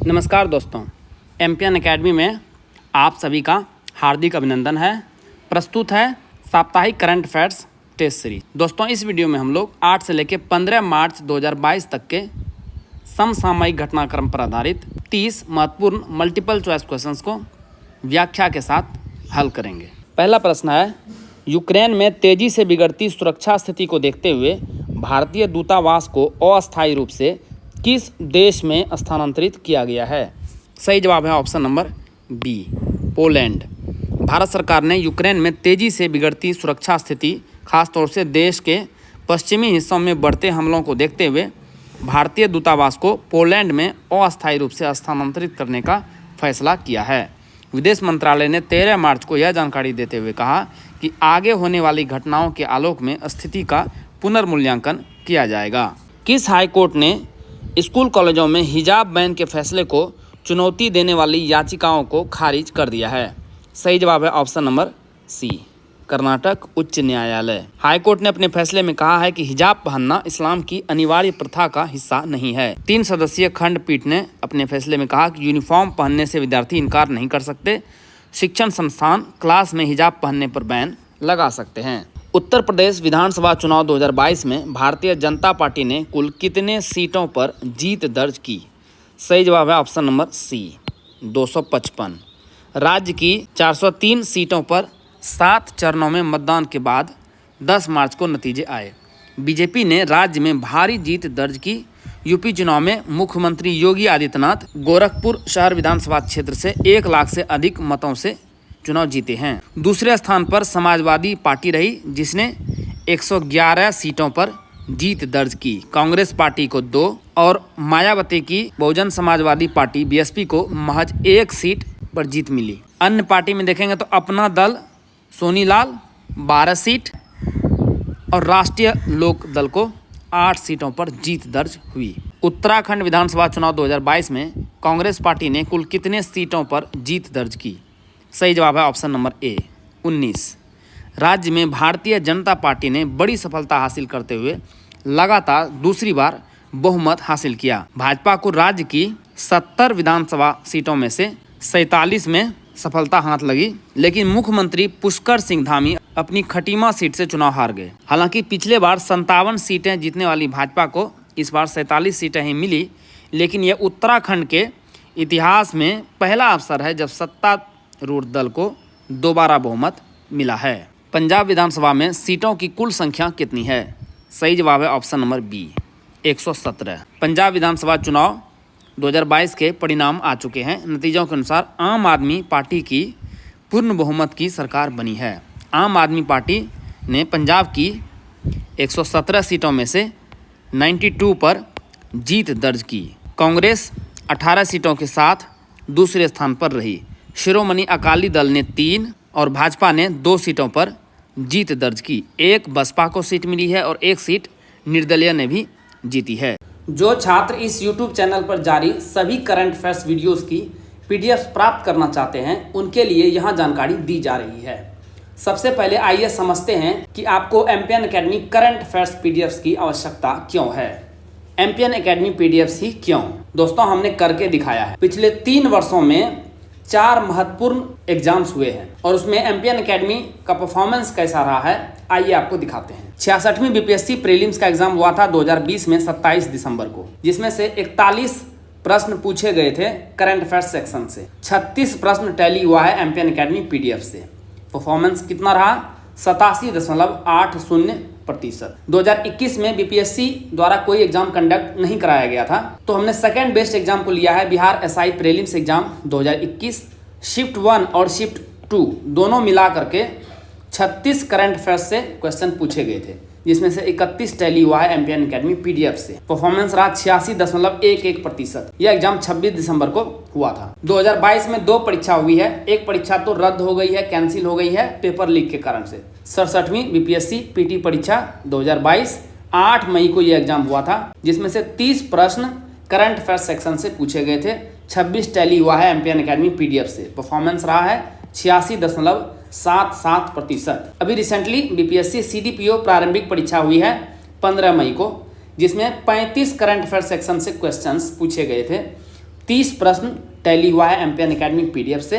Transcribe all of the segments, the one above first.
नमस्कार दोस्तों, MPN academy में आप सभी का हार्दिक अभिनंदन है। प्रस्तुत है साप्ताहिक करंट अफेयर्स टेस्ट सीरीज। दोस्तों, इस वीडियो में हम लोग 8 से लेकर 15 मार्च 2022 तक के समसामयिक घटनाक्रम पर आधारित 30 महत्वपूर्ण मल्टीपल चॉइस क्वेश्चंस को व्याख्या के साथ हल करेंगे। पहला प्रश्न है, यूक्रेन में तेजी से बिगड़ती सुरक्षा स्थिति को देखते हुए भारतीय दूतावास को अस्थायी रूप से किस देश में स्थानांतरित किया गया है? सही जवाब है option number B, Poland. Bharat सरकार ने यूक्रेन में तेजी से बिगड़ती सुरक्षा स्थिति, खासतौर से देश के पश्चिमी हिस्सों में बढ़ते हमलों को देखते हुए भारतीय दूतावास को पोलैंड में अस्थायी रूप से स्थानांतरित करने का फैसला किया है। विदेश मंत्रालय ने 13 मार्च को यह जानकारी देते हुए कहा कि आगे होने वाली घटनाओं के आलोक में स्थिति का पुनर्मूल्यांकन किया जाएगा। किस हाईकोर्ट ने स्कूल कॉलेजों में हिजाब बैन के फैसले को चुनौती देने वाली याचिकाओं को खारिज कर दिया है? सही जवाब है ऑप्शन नंबर सी, कर्नाटक उच्च न्यायालय। हाईकोर्ट ने अपने फैसले में कहा है कि हिजाब पहनना इस्लाम की अनिवार्य प्रथा का हिस्सा नहीं है। 3 सदस्यीय खंडपीठ ने अपने फैसले में कहा कि यूनिफॉर्म पहनने से विद्यार्थी इनकार नहीं कर सकते। शिक्षण संस्थान क्लास में हिजाब पहनने पर बैन लगा सकते हैं। उत्तर प्रदेश विधानसभा चुनाव 2022 में भारतीय जनता पार्टी ने कुल कितने सीटों पर जीत दर्ज की? सही जवाब है ऑप्शन नंबर सी, 255। राज्य की 403 सीटों पर 7 चरणों में मतदान के बाद 10 मार्च को नतीजे आए। बीजेपी ने राज्य में भारी जीत दर्ज की। यूपी चुनाव में मुख्यमंत्री योगी आदित्यनाथ गोरखपुर शहर विधानसभा क्षेत्र से 1 लाख से अधिक मतों से चुनाव जीते हैं। दूसरे स्थान पर समाजवादी पार्टी रही, जिसने 111 सीटों पर जीत दर्ज की। कांग्रेस पार्टी को 2 और मायावती की बहुजन समाजवादी पार्टी बीएसपी को महज 1 सीट पर जीत मिली। अन्य पार्टी में देखेंगे तो अपना दल सोनीलाल 12 सीट और राष्ट्रीय लोक दल को 8 सीटों पर जीत दर्ज हुई। उत्तराखंड विधानसभा चुनाव 2022 में कांग्रेस पार्टी ने कुल कितने सीटों पर जीत दर्ज की? सही जवाब है ऑप्शन नंबर ए, 19। राज्य में भारतीय जनता पार्टी ने बड़ी सफलता हासिल करते हुए लगातार दूसरी बार बहुमत हासिल किया। भाजपा को राज्य की 70 विधानसभा सीटों में से 47 में सफलता हाथ लगी, लेकिन मुख्यमंत्री पुष्कर सिंह धामी अपनी खटीमा सीट से चुनाव हार गए। हालांकि पिछले बार 57 सीटें जीतने वाली भाजपा को इस बार 47 सीटें ही मिली, लेकिन यह उत्तराखंड के इतिहास में पहला अवसर है जब सत्तारूढ़ दल को दोबारा बहुमत मिला है। पंजाब विधानसभा में सीटों की कुल संख्या कितनी है? सही जवाब है ऑप्शन नंबर बी, 117। पंजाब विधानसभा चुनाव 2022 के परिणाम आ चुके हैं। नतीजों के अनुसार आम आदमी पार्टी की पूर्ण बहुमत की सरकार बनी है। आम आदमी पार्टी ने पंजाब की 117 सीटों में से 92 पर जीत दर्ज की। कांग्रेस 18 सीटों के साथ दूसरे स्थान पर रही। शिरोमणि अकाली दल ने 3 और भाजपा ने 2 सीटों पर जीत दर्ज की। 1 बसपा को सीट मिली है और 1 सीट निर्दलीय ने भी जीती है। जो छात्र इस YouTube चैनल पर जारी सभी करंट अफेयर्स वीडियोस की PDF प्राप्त करना चाहते हैं, उनके लिए यहाँ जानकारी दी जा रही है। सबसे पहले आइए समझते हैं कि आपको MPN academy current affairs PDFs की आवश्यकता क्यों है। एमपीएन एकेडमी PDFs ही क्यों? दोस्तों, हमने करके दिखाया है। पिछले 3 वर्षों में 4 महत्वपूर्ण एग्जाम्स हुए हैं और उसमें एमपीएन एकेडमी का परफॉर्मेंस कैसा रहा है, आइए आपको दिखाते हैं। 66वीं बीपीएससी प्रीलिम्स का एग्जाम हुआ था 2020 में 27 दिसंबर को, जिसमें से 41 प्रश्न पूछे गए थे करंट अफेयर्स सेक्शन से। 36 प्रश्न टैली हुआ है एमपीएन एकेडमी PDF से। परफॉर्मेंस कितना रहा? 87.80%। 2021 में बीपीएससी द्वारा कोई एग्जाम कंडक्ट नहीं कराया गया था, तो हमने सेकेंड बेस्ट एग्जाम को लिया है Bihar SI prelims exam 2021। Shift 1 और शिफ्ट 2 दोनों मिला करके 36 करंट अफेयर्स से क्वेश्चन पूछे गए थे, जिसमें से 31 टैली हुआ है एमपीएन एकेडमी PDF से। परफॉर्मेंस रहा 86.11%। यह एग्जाम 26 दिसंबर को हुआ था। 2022 में 2 परीक्षा हुई है। एक परीक्षा तो रद्द हो गई है, कैंसिल हो गई है पेपर लीक के कारण से। 67वीं बीपीएससी PT परीक्षा 2022 8 मई को यह एग्जाम हुआ था, जिसमें से 30 प्रश्न करंट अफेयर्स सेक्शन से पूछे गए थे। 26 टैली हुआ है एमपीएन एकेडमी PDF से। परफॉर्मेंस रहा है 86.77%। अभी रिसेंटली बीपीएससी CDPO प्रारंभिक परीक्षा हुई है 15 मई को, जिसमें 35 करंट अफेयर सेक्शन से क्वेश्चंस पूछे गए थे। 30 प्रश्न टैली हुआ है एमपीएन एकेडमी पीडीएफ से।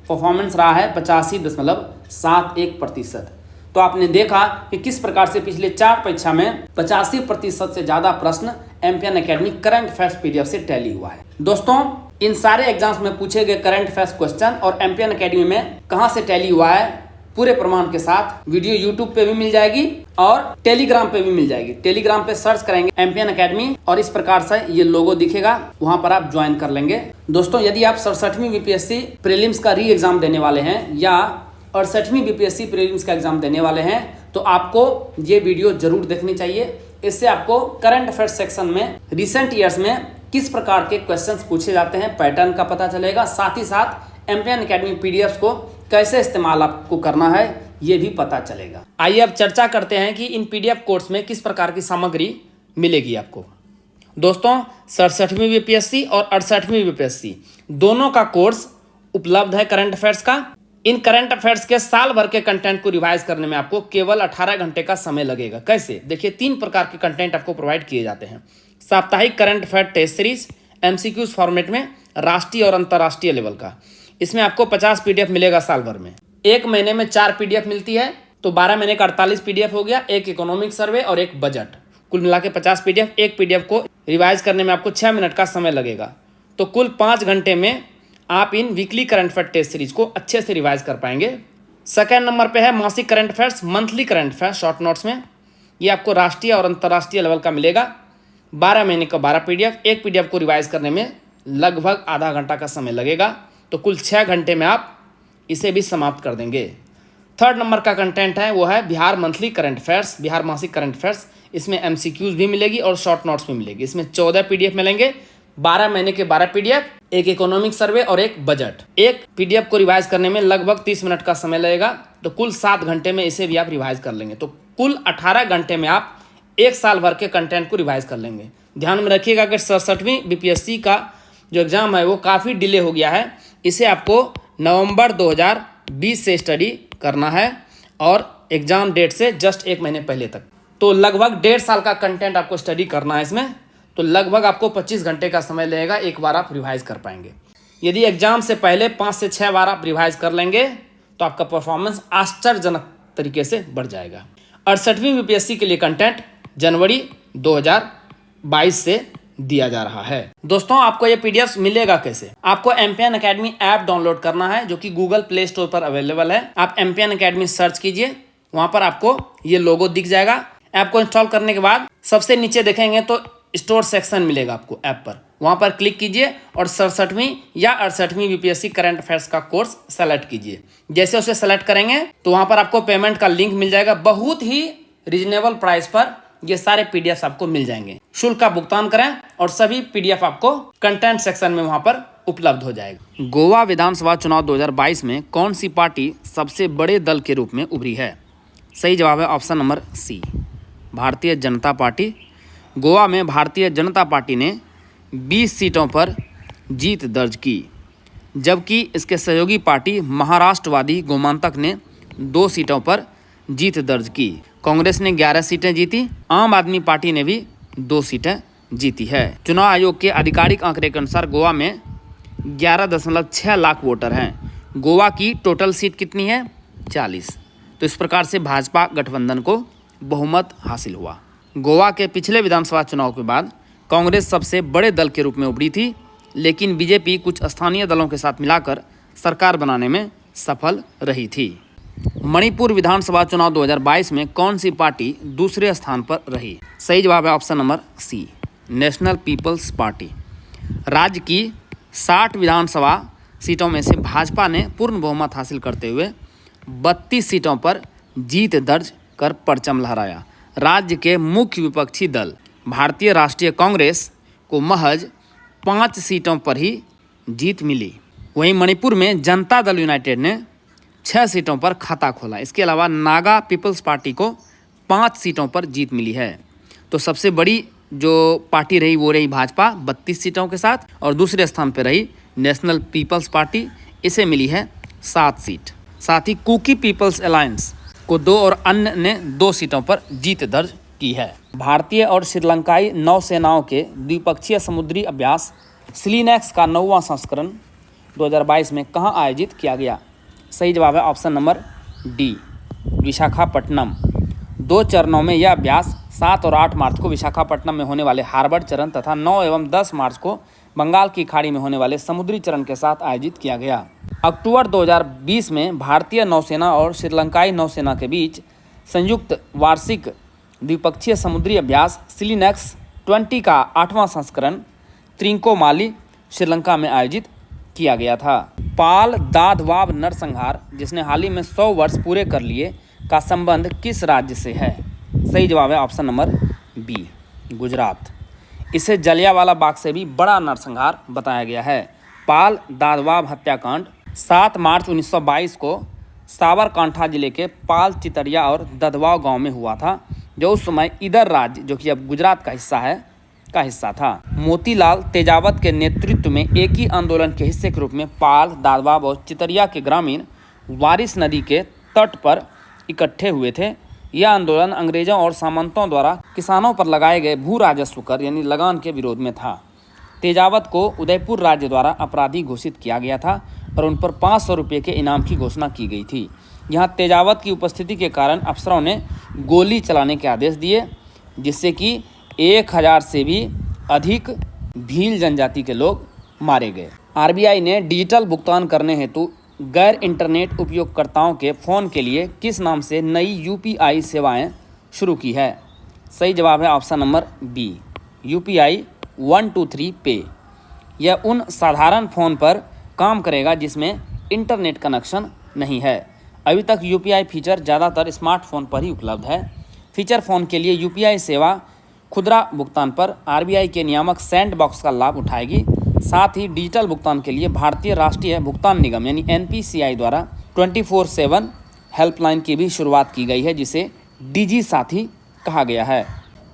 परफॉर्मेंस रहा है 85.71%। तो आपने देखा कि किस प्रकार से पिछले 4 परीक्षा में 85% से ज़्यादा प्रश्न MPN academy current affairs PDF से टैली हुआ है। दोस्तों, इन सारे एग्जाम्स में पूछे गए करंट अफेयर्स क्वेश्चन और एमपीएन एकेडमी में कहाँ से टैली हुआ है पूरे प्रमाण के साथ वीडियो यूट्यूब पे भी मिल जाएगी और टेलीग्राम पे भी मिल जाएगी। टेलीग्राम पे सर्च करेंगे एमपीएन एकेडमी और इस प्रकार से ये लोगो दिखेगा, वहां पर आप ज्वाइन कर लेंगे। दोस्तों, यदि आप 67वीं बीपीएससी प्रीलिम्स का री एग्जाम देने वाले हैं या 68वीं बीपीएससी प्रीलिम्स का एग्जाम देने वाले हैं तो आपको ये वीडियो जरूर देखनी चाहिए। इससे आपको करंट अफेयर्स सेक्शन में रिसेंट ईयर्स में किस प्रकार के क्वेश्चंस पूछे जाते हैं पैटर्न का पता चलेगा, साथ ही साथ एमपीएन एकेडमी पीडीएफ को कैसे इस्तेमाल आपको करना है ये भी पता चलेगा। आइए अब चर्चा करते हैं कि इन पीडीएफ कोर्स में किस प्रकार की सामग्री मिलेगी आपको। दोस्तों, 67वीं बीपीएससी और 68वीं बीपीएससी दोनों का कोर्स उपलब्ध है करंट अफेयर्स का। इन करंट अफेयर्स के साल भर के कंटेंट को रिवाइज करने में आपको केवल 18 घंटे का समय लगेगा। कैसे? देखिए, 3 प्रकार के कंटेंट आपको प्रोवाइड किए जाते हैं। साप्ताहिक current affair test series MCQs format में राष्ट्रीय और अंतर्राष्ट्रीय लेवल का, इसमें आपको 50 पीडीएफ मिलेगा साल भर में। 1 महीने में 4 पीडीएफ मिलती है, तो 12 महीने का 48 पीडीएफ हो गया। एक इकोनॉमिक सर्वे और एक बजट, कुल मिला के 50 पीडीएफ। एक पीडीएफ को रिवाइज करने में आपको 6 मिनट का समय लगेगा। तो कुल 5 घंटे में आप इन weekly current affair test series को अच्छे से रिवाइज कर पाएंगे। सेकेंड नंबर पे है मासिक current affairs, monthly current affairs short notes में। ये आपको राष्ट्रीय और अंतर्राष्ट्रीय लेवल का मिलेगा। 12 महीने का 12 पीडीएफ। एक पीडीएफ को रिवाइज करने में लगभग आधा घंटा का समय लगेगा, तो कुल 6 घंटे में आप इसे भी समाप्त कर देंगे। थर्ड नंबर का कंटेंट है वो है Bihar monthly current affairs, Bihar मासिक करंट अफेयर्स। इसमें एमसीक्यूज भी मिलेगी और शॉर्ट नोट्स भी मिलेगी। इसमें 14 पीडीएफ मिलेंगे, 12 महीने के 12 पीडीएफ, एक इकोनॉमिक सर्वे और एक बजट। एक पीडीएफ को रिवाइज करने में लगभग 30 मिनट का समय लगेगा, तो कुल 7 घंटे में इसे भी आप रिवाइज कर लेंगे। तो कुल 18 घंटे में आप एक साल भर के कंटेंट को रिवाइज कर लेंगे। ध्यान में रखिएगा कि 67वीं बीपीएससी का जो एग्जाम है वो काफ़ी डिले हो गया है। इसे आपको नवंबर 2020 से स्टडी करना है और एग्जाम डेट से जस्ट 1 महीने पहले तक। तो लगभग 1.5 साल का कंटेंट आपको स्टडी करना है इसमें। तो लगभग आपको 25 घंटे का समय लगेगा, एक बार आप रिवाइज कर पाएंगे। यदि एग्जाम से पहले 5 से 6 बार आप रिवाइज कर लेंगे तो आपका परफॉर्मेंस आश्चर्यजनक तरीके से बढ़ जाएगा। 68वीं बीपीएससी के लिए कंटेंट जनवरी 2022 से दिया जा रहा है। दोस्तों, आपको ये पीडीएफ मिलेगा कैसे? आपको एमपीएन एकेडमी ऐप डाउनलोड करना है जो कि गूगल प्ले स्टोर पर अवेलेबल है। आप एमपीएन एकेडमी सर्च कीजिए, वहां पर आपको ये लोगो दिख जाएगा। ऐप को इंस्टॉल करने के बाद सबसे नीचे देखेंगे तो स्टोर सेक्शन मिलेगा आपको ऐप पर, वहां पर क्लिक कीजिए और 67वीं या 68वीं बीपीएससी करंट अफेयर्स का कोर्स सेलेक्ट कीजिए। जैसे उसे सेलेक्ट करेंगे तो वहां पर आपको पेमेंट का लिंक मिल जाएगा। बहुत ही रिजनेबल प्राइस पर ये सारे पीडीएफ आपको मिल जाएंगे। शुल्क का भुगतान करें और सभी पीडीएफ आपको कंटेंट सेक्शन में वहां पर उपलब्ध हो जाएगा। गोवा विधानसभा चुनाव 2022 में कौन सी पार्टी सबसे बड़े दल के रूप में उभरी है? सही जवाब है ऑप्शन नंबर सी, भारतीय जनता पार्टी। गोवा में भारतीय जनता पार्टी ने 20 सीटों पर जीत दर्ज की, जबकि इसके सहयोगी पार्टी महाराष्ट्रवादी गोमांतक ने 2 सीटों पर जीत दर्ज की। कांग्रेस ने 11 सीटें जीती, आम आदमी पार्टी ने भी 2 सीटें जीती है। चुनाव आयोग के आधिकारिक आंकड़े के अनुसार गोवा में 11.6 लाख वोटर हैं। गोवा की टोटल सीट कितनी है? 40। तो इस प्रकार से भाजपा गठबंधन को बहुमत हासिल हुआ। गोवा के पिछले विधानसभा चुनाव के बाद कांग्रेस सबसे बड़े दल के रूप में उभरी थी, लेकिन बीजेपी कुछ स्थानीय दलों के साथ मिलाकर सरकार बनाने में सफल रही थी। मणिपुर विधानसभा चुनाव 2022 में कौन सी पार्टी दूसरे स्थान पर रही? सही जवाब है option number C, national people's party. राज्य की 60 विधानसभा सीटों में से भाजपा ने पूर्ण बहुमत हासिल करते हुए 32 सीटों पर जीत दर्ज कर परचम लहराया। राज्य के मुख्य विपक्षी दल भारतीय राष्ट्रीय कांग्रेस को महज 5 सीटों पर ही जीत मिली। वहीं मणिपुर में जनता दल यूनाइटेड ने 6 सीटों पर खाता खोला। इसके अलावा नागा पीपल्स पार्टी को 5 सीटों पर जीत मिली है। तो सबसे बड़ी जो पार्टी रही वो रही भाजपा 32 सीटों के साथ, और दूसरे स्थान पर रही नेशनल पीपल्स पार्टी, इसे मिली है 7 सीट। साथ ही कुकी पीपल्स अलायंस को 2 और अन्य ने 2 सीटों पर जीत दर्ज की है। भारतीय और श्रीलंकाई नौसेनाओं के द्विपक्षीय समुद्री अभ्यास सिलीनेक्स का 9वां संस्करण 2022 में कहाँ आयोजित किया गया? सही जवाब है ऑप्शन नंबर डी, विशाखापट्टनम। 2 चरणों में यह अभ्यास 7 और 8 मार्च को विशाखापट्टनम में होने वाले हार्बर चरण तथा 9 एवं 10 मार्च को बंगाल की खाड़ी में होने वाले समुद्री चरण के साथ आयोजित किया गया। अक्टूबर 2020 में भारतीय नौसेना और श्रीलंकाई नौसेना के बीच संयुक्त वार्षिक द्विपक्षीय समुद्री अभ्यास सिलीनेक्स 20 का 8वां संस्करण त्रिंकोमाली, श्रीलंका में आयोजित किया गया था। पाल दादवाब नरसंहार, जिसने हाल ही में 100 वर्ष पूरे कर लिए, का संबंध किस राज्य से है? सही जवाब है ऑप्शन नंबर बी, गुजरात। इसे जलियांवाला बाग से भी बड़ा नरसंहार बताया गया है। पाल दादवाब हत्याकांड 7 मार्च 1922 को साबरकांठा जिले के पाल, चितरिया और ददवाव गांव में हुआ था, जो उस समय ईदर राज्य, जो कि अब गुजरात का हिस्सा था। मोतीलाल तेजावत के नेतृत्व में एक ही आंदोलन के हिस्से के रूप में पाल, दादवाब और चितरिया के ग्रामीण वारिस नदी के तट पर इकट्ठे हुए थे। यह आंदोलन अंग्रेजों और सामंतों द्वारा किसानों पर लगाए गए भू राजस्व कर यानी लगान के विरोध में था। तेजावत को उदयपुर राज्य द्वारा अपराधी घोषित किया गया था और उन पर 500 रुपये के इनाम की घोषणा की गई थी। यहाँ तेजावत की उपस्थिति के कारण अफसरों ने गोली चलाने के आदेश दिए, जिससे कि 1000 से भी अधिक भील जनजाति के लोग मारे गए। आरबीआई ने डिजिटल भुगतान करने हेतु गैर इंटरनेट उपयोगकर्ताओं के फ़ोन के लिए किस नाम से नई यूपीआई सेवाएं शुरू की है? सही जवाब है ऑप्शन नंबर बी, यूपीआई 123 पे। यह उन साधारण फ़ोन पर काम करेगा जिसमें इंटरनेट कनेक्शन नहीं है। अभी तक यूपीआई फीचर ज़्यादातर स्मार्टफोन पर ही उपलब्ध है। फीचर फ़ोन के लिए यूपीआई सेवा खुदरा भुगतान पर आरबीआई के नियामक सैंडबॉक्स का लाभ उठाएगी। साथ ही डिजिटल भुगतान के लिए भारतीय राष्ट्रीय भुगतान निगम यानी एनपीसीआई द्वारा 24/7 हेल्पलाइन की भी शुरुआत की गई है, जिसे डिजी साथी कहा गया है।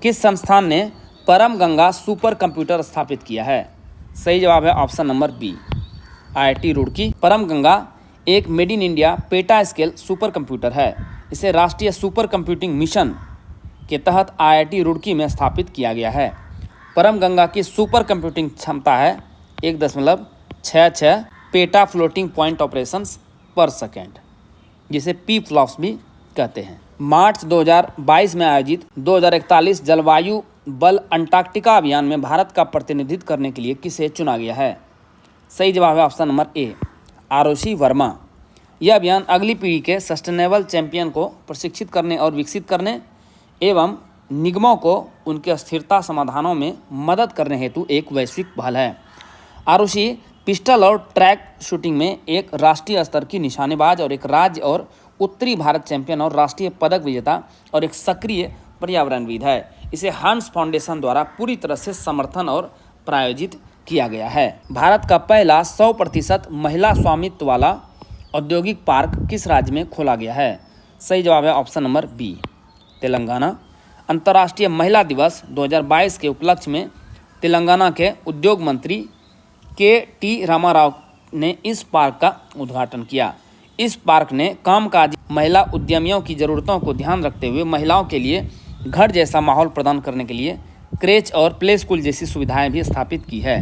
किस संस्थान ने परम गंगा सुपर कंप्यूटर स्थापित किया है? सही जवाब है option number B, IIT Roorkee. Param Ganga एक made in India peta scale super computer है। इसे राष्ट्रीय सुपर कंप्यूटिंग मिशन के तहत आईआईटी रुड़की में स्थापित किया गया है। परम गंगा की सुपर कंप्यूटिंग क्षमता है 1.66 पेटा फ्लोटिंग पॉइंट ऑपरेशंस पर सेकेंड, जिसे पी फ्लॉप्स भी कहते हैं। मार्च 2022 में आयोजित 2041 जलवायु बल अंटार्कटिका अभियान में भारत का प्रतिनिधित्व करने के लिए किसे चुना गया है? सही जवाब है option number A, Arushi Verma. यह अभियान अगली पीढ़ी के सस्टेनेबल चैंपियन को प्रशिक्षित करने और विकसित करने एवं निगमों को उनके अस्थिरता समाधानों में मदद करने हेतु एक वैश्विक पहल है। आरुषि पिस्टल और ट्रैक शूटिंग में एक राष्ट्रीय स्तर की निशानेबाज और एक राज्य और उत्तरी भारत चैंपियन और राष्ट्रीय पदक विजेता और एक सक्रिय पर्यावरणविद है। इसे हंस फाउंडेशन द्वारा पूरी तरह से समर्थन और प्रायोजित किया गया है। भारत का पहला 100% महिला स्वामित्व वाला औद्योगिक पार्क किस राज्य में खोला गया है? सही जवाब है ऑप्शन नंबर बी, तेलंगाना। अंतर्राष्ट्रीय महिला दिवस 2022 के उपलक्ष्य में तेलंगाना के उद्योग मंत्री के.टी. रामाराव ने इस पार्क का उद्घाटन किया। इस पार्क ने कामकाजी महिला उद्यमियों की ज़रूरतों को ध्यान रखते हुए महिलाओं के लिए घर जैसा माहौल प्रदान करने के लिए क्रेच और प्ले स्कूल जैसी सुविधाएं भी स्थापित की है।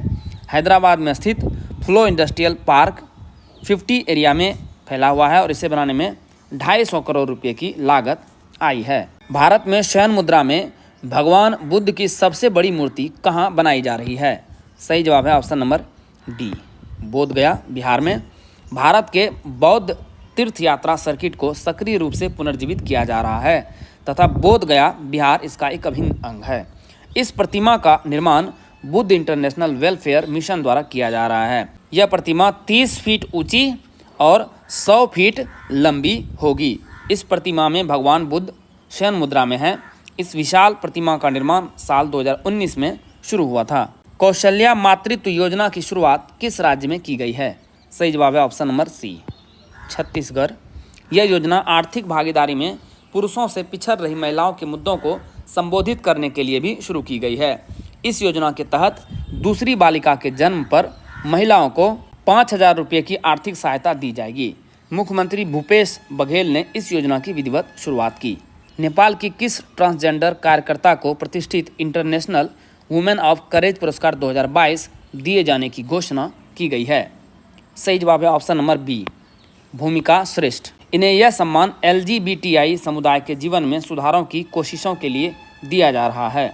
हैदराबाद में स्थित फ्लो इंडस्ट्रियल पार्क 50 एरिया में फैला हुआ है और इसे बनाने में 250 करोड़ रुपये की लागत आई है। भारत में शयन मुद्रा में भगवान बुद्ध की सबसे बड़ी मूर्ति कहाँ बनाई जा रही है? सही जवाब है ऑप्शन नंबर डी, बोध गया, बिहार में। भारत के बौद्ध तीर्थ यात्रा सर्किट को सक्रिय रूप से पुनर्जीवित किया जा रहा है तथा बोध गया, बिहार इसका एक अभिन्न अंग है। इस प्रतिमा का निर्माण बुद्ध इंटरनेशनल वेलफेयर मिशन द्वारा किया जा रहा है। यह प्रतिमा 30 फीट ऊंची और 100 फीट लंबी होगी। इस प्रतिमा में भगवान बुद्ध शयन मुद्रा में हैं। इस विशाल प्रतिमा का निर्माण साल 2019 में शुरू हुआ था। कौशल्या मातृत्व योजना की शुरुआत किस राज्य में की गई है? सही जवाब है ऑप्शन नंबर सी, छत्तीसगढ़। यह योजना आर्थिक भागीदारी में पुरुषों से पिछड़ रही महिलाओं के मुद्दों को संबोधित करने के लिए भी शुरू की गई है। इस योजना के तहत दूसरी बालिका के जन्म पर महिलाओं को 5,000 रुपये की आर्थिक सहायता दी जाएगी। मुख्यमंत्री भूपेश बघेल ने इस योजना की विधिवत शुरुआत की। नेपाल की किस ट्रांसजेंडर कार्यकर्ता को प्रतिष्ठित इंटरनेशनल वुमेन ऑफ करेज पुरस्कार 2022 दिए जाने की घोषणा की गई है। सही जवाब है ऑप्शन नंबर बी, भूमिका श्रेष्ठ। इन्हें यह सम्मान LGBTI समुदाय के जीवन में सुधारों की कोशिशों के लिए दिया जा रहा है।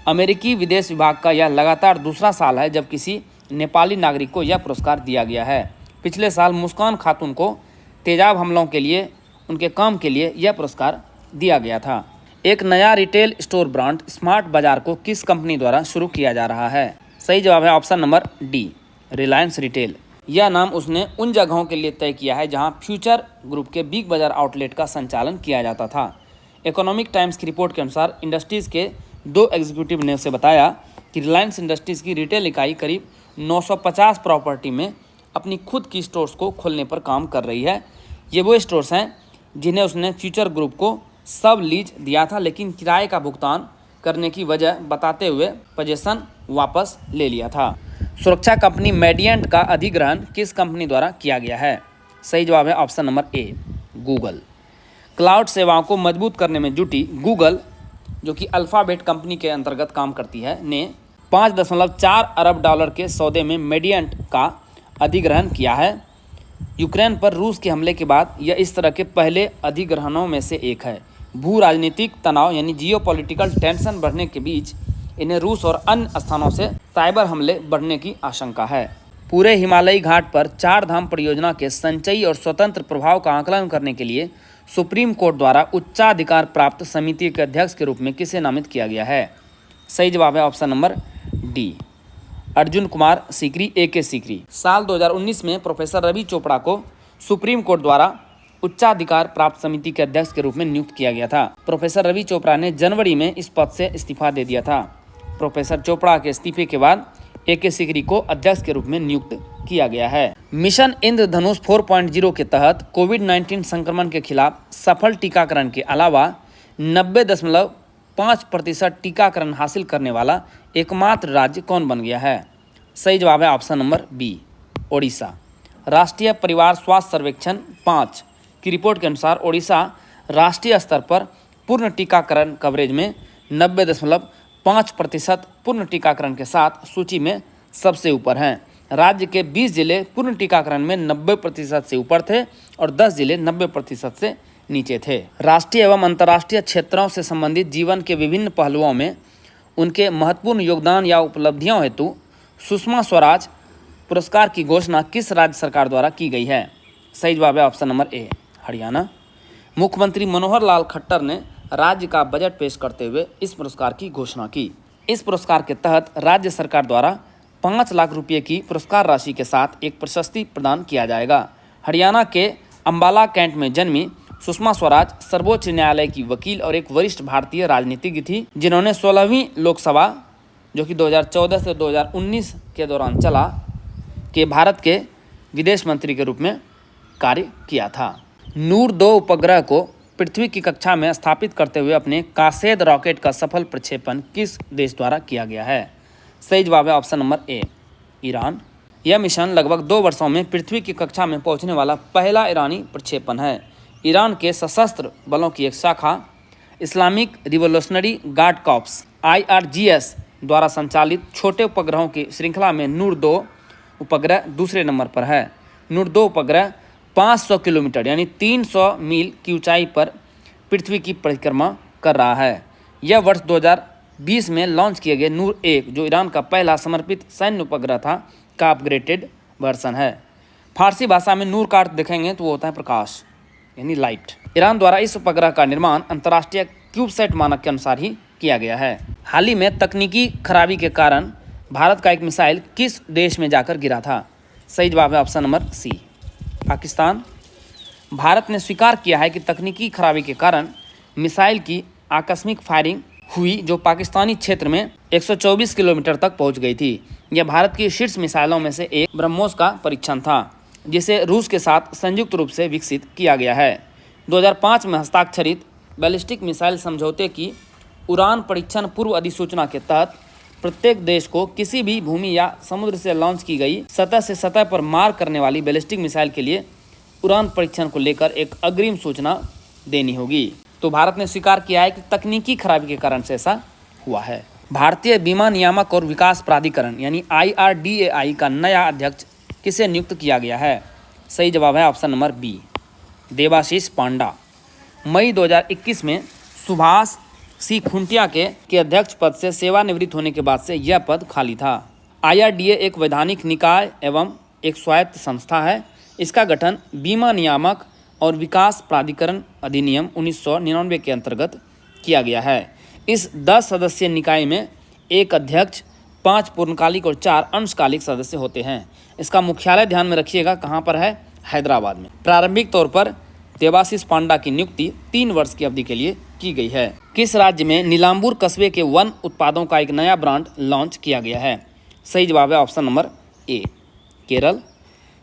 अमेरिकी विदेश विभाग का यह लगातार दूसरा साल है जब किसी नेपाली नागरिक को यह पुरस्कार दिया गया है। पिछले साल मुस्कान खातून को तेजाब हमलों के लिए उनके काम के लिए यह पुरस्कार दिया गया था। एक नया रिटेल स्टोर ब्रांड स्मार्ट बाजार को किस कंपनी द्वारा शुरू किया जा रहा है? सही जवाब है option number D, Reliance retail. यह नाम उसने उन जगहों के लिए तय किया है जहां फ्यूचर ग्रुप के बिग बाजार आउटलेट का संचालन किया जाता था। इकोनॉमिक टाइम्स की रिपोर्ट के अनुसार इंडस्ट्रीज़ के 2 एग्जीक्यूटिव ने उसे बताया कि रिलायंस इंडस्ट्रीज़ की रिटेल इकाई करीब 950 प्रॉपर्टी में अपनी खुद की स्टोर्स को खोलने पर काम कर रही है। ये वो स्टोर्स हैं जिन्हें उसने फ्यूचर ग्रुप को सब लीज दिया था, लेकिन किराए का भुगतान करने की वजह बताते हुए पोजीशन वापस ले लिया था। सुरक्षा कंपनी मेडिएंट का अधिग्रहण किस कंपनी द्वारा किया गया है? सही जवाब है ऑप्शन नंबर ए, गूगल। क्लाउड सेवाओं को मजबूत करने में जुटी गूगल, जो कि अल्फ़ाबेट कंपनी के अंतर्गत काम करती है, ने 5.4 अरब डॉलर के सौदे में मेडिएंट का अधिग्रहण किया है। यूक्रेन पर रूस के हमले के बाद यह इस तरह के पहले अधिग्रहणों में से एक है। भू राजनीतिक तनाव यानी जियोपॉलिटिकल टेंशन बढ़ने के बीच इन्हें रूस और अन्य स्थानों से साइबर हमले बढ़ने की आशंका है। पूरे हिमालयी घाट पर 4 धाम परियोजना के संचयी और स्वतंत्र प्रभाव का आकलन करने के लिए सुप्रीम कोर्ट द्वारा उच्चाधिकार प्राप्त समिति के अध्यक्ष के रूप में किसे नामित किया गया है? सही जवाब है option number D, Arjun Kumar Sikri, AK Sikri. साल 2019 में प्रोफेसर रवि चोपड़ा को सुप्रीम कोर्ट द्वारा उच्चाधिकार प्राप्त समिति के अध्यक्ष के रूप में नियुक्त किया गया था। प्रोफेसर रवि चोपड़ा ने जनवरी में इस पद से इस्तीफा दे दिया था। प्रोफेसर चोपड़ा के इस्तीफे के बाद AK सीकरी को अध्यक्ष के रूप में नियुक्त किया गया है। मिशन इंद्रधनुष 4.0 के तहत कोविड-19 संक्रमण के खिलाफ सफल टीकाकरण के अलावा 90.5% टीकाकरण हासिल करने वाला एकमात्र राज्य कौन बन गया है? सही जवाब है ऑप्शन नंबर बी, ओडिशा। राष्ट्रीय परिवार स्वास्थ्य सर्वेक्षण 5 की रिपोर्ट के अनुसार ओडिशा राष्ट्रीय स्तर पर पूर्ण टीकाकरण कवरेज में 90.5% पूर्ण टीकाकरण के साथ सूची में सबसे ऊपर हैं। राज्य के 20 जिले पूर्ण टीकाकरण में 90% से ऊपर थे और 10 जिले 90% से नीचे थे। राष्ट्रीय एवं अंतर्राष्ट्रीय क्षेत्रों से संबंधित जीवन के विभिन्न पहलुओं में उनके महत्वपूर्ण योगदान या उपलब्धियों हेतु सुषमा स्वराज पुरस्कार की घोषणा किस राज्य सरकार द्वारा की गई है? सही जवाब है ऑप्शन नंबर ए, हरियाणा। मुख्यमंत्री मनोहर लाल खट्टर ने राज्य का बजट पेश करते हुए इस पुरस्कार की घोषणा की। इस पुरस्कार के तहत राज्य सरकार द्वारा 5 लाख रुपये की पुरस्कार राशि के साथ एक प्रशस्ति प्रदान किया जाएगा। हरियाणा के अंबाला कैंट में जन्मी सुषमा स्वराज सर्वोच्च न्यायालय की वकील और एक वरिष्ठ भारतीय राजनीतिज्ञ थी, जिन्होंने 16वीं लोकसभा, जो कि 2014 से 2019 के दौरान चला, के भारत के विदेश मंत्री के रूप में कार्य किया था। नूर 2 उपग्रह को पृथ्वी की कक्षा में स्थापित करते हुए अपने कासेद रॉकेट का सफल प्रक्षेपण किस देश द्वारा किया गया है? सही जवाब है ऑप्शन नंबर ए, ईरान। यह मिशन लगभग 2 वर्षों में पृथ्वी की कक्षा में पहुंचने वाला पहला ईरानी प्रक्षेपण है। ईरान के सशस्त्र बलों की एक शाखा Islamic revolutionary guard corps IRGS द्वारा संचालित छोटे उपग्रहों की श्रृंखला में नूर 2 उपग्रह दूसरे नंबर पर है। नूर 2 उपग्रह 500 किलोमीटर यानी 300 मील की ऊंचाई पर पृथ्वी की परिक्रमा कर रहा है। यह वर्ष 2020 में लॉन्च किए गए नूर 1, जो ईरान का पहला समर्पित सैन्य उपग्रह था, का अपग्रेडेड वर्जन है। फारसी भाषा में नूर का अर्थ देखेंगे तो वो होता है प्रकाश यानी लाइट। ईरान द्वारा इस उपग्रह का निर्माण अंतर्राष्ट्रीय क्यूबसैट मानक के अनुसार ही किया गया है। हाल ही में तकनीकी खराबी के कारण भारत का एक मिसाइल किस देश में जाकर गिरा था? सही जवाब है option number C, Pakistan. Bharat ने स्वीकार किया है कि तकनीकी खराबी के कारण मिसाइल की आकस्मिक फायरिंग हुई, जो पाकिस्तानी क्षेत्र में 124 किलोमीटर तक पहुंच गई थी। यह भारत की शीर्ष मिसाइलों में से एक ब्रह्मोस का परीक्षण था, जिसे रूस के साथ संयुक्त रूप से विकसित किया गया है। 2005 में हस्ताक्षरित बैलिस्टिक मिसाइल समझौते की उड़ान परीक्षण पूर्व अधिसूचना के तहत प्रत्येक देश को किसी भी भूमि या समुद्र से लॉन्च की गई सतह से सतह पर मार करने वाली बैलिस्टिक मिसाइल के लिए उड़ान परीक्षण को लेकर एक अग्रिम सूचना देनी होगी। तो भारत ने स्वीकार किया है कि तकनीकी खराबी के कारण से ऐसा हुआ है। भारतीय बीमा नियामक और विकास प्राधिकरण यानी IRDAI का नया अध्यक्ष किसे नियुक्त किया गया है? सही जवाब है ऑप्शन नंबर बी, देवाशीष पांडा। मई 2021 में सुभाष सी खुंटिया के अध्यक्ष पद से सेवानिवृत्त होने के बाद से यह पद खाली था। IRDA एक वैधानिक निकाय एवं एक स्वायत्त संस्था है। इसका गठन बीमा नियामक और विकास प्राधिकरण अधिनियम 1999 के अंतर्गत किया गया है। इस 10 सदस्यीय निकाय में एक अध्यक्ष, 5 पूर्णकालिक और 4 अंशकालिक सदस्य होते हैं। इसका मुख्यालय ध्यान में रखिएगा कहाँ पर है? हैदराबाद में। प्रारंभिक तौर पर देवाशीष पांडा की नियुक्ति 3 वर्ष की अवधि के लिए की गई है। किस राज्य में नीलांबूर कस्बे के वन उत्पादों का एक नया ब्रांड लॉन्च किया गया है? सही जवाब है ऑप्शन नंबर ए, केरल।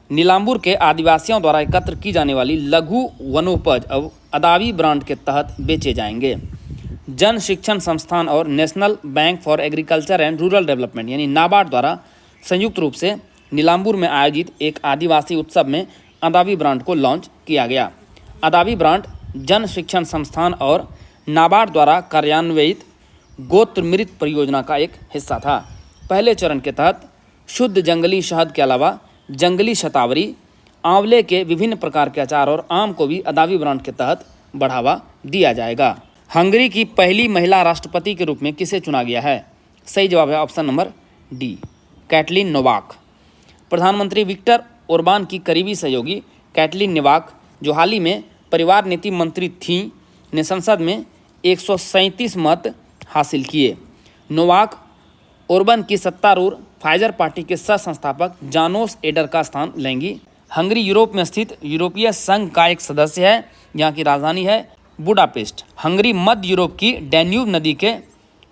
नीलांबूर के आदिवासियों द्वारा एकत्र की जाने वाली लघु वनोपज अब अदावी ब्रांड के तहत बेचे जाएंगे। जन शिक्षण संस्थान और national bank for agriculture and rural development यानी नाबार्ड द्वारा संयुक्त रूप से नीलांबूर में आयोजित एक आदिवासी उत्सव में अदावी ब्रांड को लॉन्च किया गया। अदावी ब्रांड जन शिक्षण संस्थान और नाबार्ड द्वारा कार्यान्वित गोत्र मृत परियोजना का एक हिस्सा था। पहले चरण के तहत शुद्ध जंगली शहद के अलावा जंगली शतावरी, आंवले के विभिन्न प्रकार के अचार और आम को भी अदावी ब्रांड के तहत बढ़ावा दिया जाएगा। हंगरी की पहली महिला राष्ट्रपति के रूप में किसे चुना गया है? सही जवाब है option number D, Katalin Novak. प्रधानमंत्री विक्टर ओरबान की करीबी सहयोगी कैटलिन नोवाक, जो हाल ही में परिवार नीति मंत्री थीं, ने संसद में 137 मत हासिल किए। नोवाक ओरबान की सत्तारूढ़ फाइजर पार्टी के सह संस्थापक जानोस एडर का स्थान लेंगी। हंगरी यूरोप में स्थित यूरोपीय संघ का एक सदस्य है। यहाँ की राजधानी है बुडापेस्ट। हंगरी मध्य यूरोप की डैन्यूब नदी के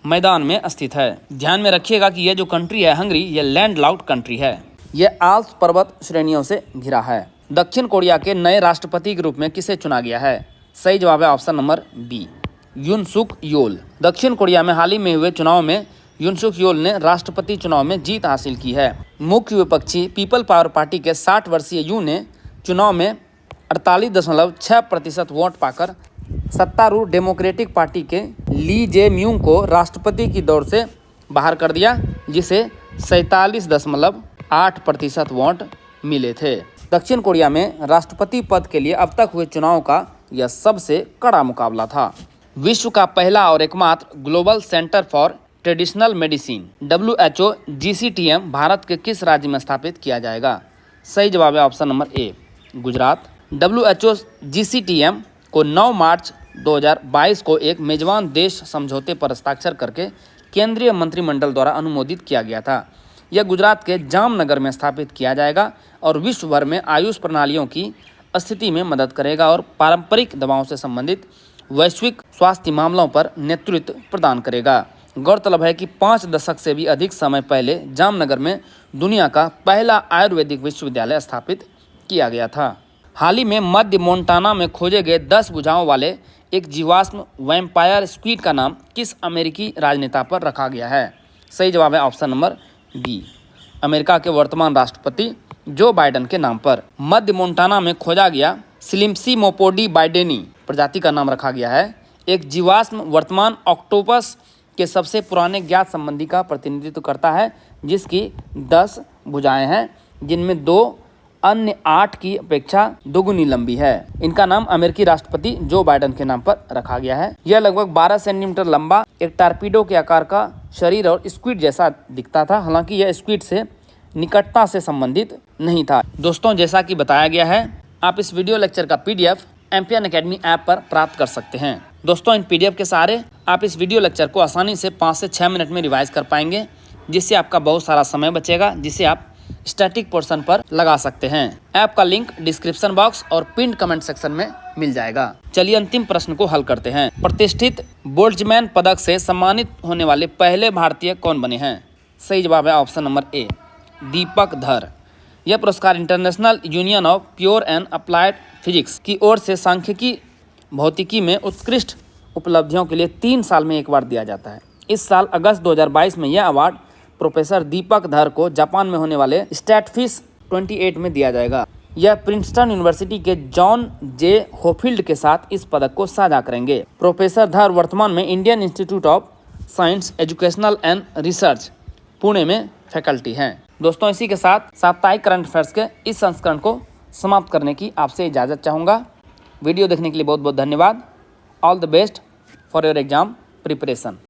मैदान में स्थित है। ध्यान में रखिएगा कि यह जो कंट्री है हंगरी, यह लैंडलॉक्ड कंट्री है। यह आल्प्स पर्वत श्रेणियों से घिरा है। दक्षिण कोरिया के नए राष्ट्रपति के रूप में किसे चुना गया है? सही जवाब है ऑप्शन नंबर बी, यून सुक योल। दक्षिण कोरिया में हाल ही में हुए चुनाव में यून सुक योल ने राष्ट्रपति चुनाव में जीत हासिल की है। मुख्य विपक्षी पीपल पावर पार्टी के 60 वर्षीय यू ने चुनाव में 48.6% वोट पाकर सत्तारूढ़ डेमोक्रेटिक पार्टी के ली जे म्यूंग को राष्ट्रपति की दौड़ से बाहर कर दिया, जिसे 47.8% वोट मिले थे। दक्षिण कोरिया में राष्ट्रपति पद के लिए अब तक हुए चुनाव का यह सबसे कड़ा मुकाबला था। विश्व का पहला और एकमात्र global centre for traditional medicine WHO GCTM Bharat के किस राज्य में स्थापित किया जाएगा? सही जवाब है option number A, Gujarat. WHO GCTM को 9 मार्च 2022 को एक मेजबान देश समझौते पर हस्ताक्षर करके केंद्रीय मंत्रिमंडल द्वारा अनुमोदित किया गया था। यह गुजरात के जामनगर में स्थापित किया जाएगा और विश्व भर में आयुष प्रणालियों की स्थिति में मदद करेगा और पारंपरिक दवाओं से संबंधित वैश्विक स्वास्थ्य मामलों पर नेतृत्व प्रदान करेगा। गौरतलब है कि 5 दशक से भी अधिक समय पहले जामनगर में दुनिया का पहला आयुर्वेदिक विश्वविद्यालय स्थापित किया गया था। हाल ही में मध्य मोन्टाना में खोजे गए 10 भुजाओं वाले एक जीवाश्म वैम्पायर स्क्विड का नाम किस अमेरिकी राजनेता पर रखा गया है? सही जवाब है ऑप्शन नंबर बी, अमेरिका के वर्तमान राष्ट्रपति जो बाइडेन के नाम पर। मध्य मोन्टाना में खोजा गया स्लिम्सी मोपोडी बाइडेनी प्रजाति का नाम रखा गया है। एक जीवाश्म वर्तमान ऑक्टोपस के सबसे पुराने ज्ञात संबंधी का प्रतिनिधित्व करता है, जिसकी 10 भुजाएं हैं, जिनमें 2 अन्य 8 की अपेक्षा दोगुनी लंबी है। इनका नाम अमेरिकी राष्ट्रपति जो बाइडेन के नाम पर रखा गया है। यह लगभग 12 सेंटीमीटर लंबा एक टारपीडो के आकार का शरीर और स्क्विड जैसा दिखता था। हालांकि यह स्क्विड से निकटता से संबंधित नहीं था। दोस्तों, जैसा कि बताया गया है, आप इस वीडियो लेक्चर का PDF एम्पियन एकेडमी ऐप पर प्राप्त कर सकते हैं। दोस्तों, इन PDF के सहारे आप इस वीडियो लेक्चर को आसानी से 5 से 6 मिनट में रिवाइज कर पाएंगे, जिससे आपका बहुत सारा समय बचेगा, जिसे आप स्टैटिक पोर्शन पर लगा सकते हैं। ऐप का लिंक डिस्क्रिप्शन बॉक्स और पिन कमेंट सेक्शन में मिल जाएगा। चलिए अंतिम प्रश्न को हल करते हैं। प्रतिष्ठित बोल्ट्जमैन पदक से सम्मानित होने वाले पहले भारतीय कौन बने हैं? सही जवाब है ऑप्शन नंबर ए, दीपक धर। यह पुरस्कार international union of pure and applied physics की ओर से सांख्यिकी भौतिकी में उत्कृष्ट उपलब्धियों के लिए 3 साल में एक बार दिया जाता है। इस साल अगस्त 2022 में यह अवार्ड प्रोफेसर दीपक धर को जापान में होने वाले स्टैटफिश 28 में दिया जाएगा। यह प्रिंसटन यूनिवर्सिटी के जॉन जे होफील्ड के साथ इस पदक को साझा करेंगे। प्रोफेसर धर वर्तमान में Indian institute of science educational and research Pune में फैकल्टी हैं। दोस्तों इसी के साथ साप्ताहिक करंट अफेयर्स के इस संस्करण को समाप्त करने की आपसे इजाज़त चाहूँगा। वीडियो देखने के लिए बहुत बहुत धन्यवाद। All the best for your exam preparation.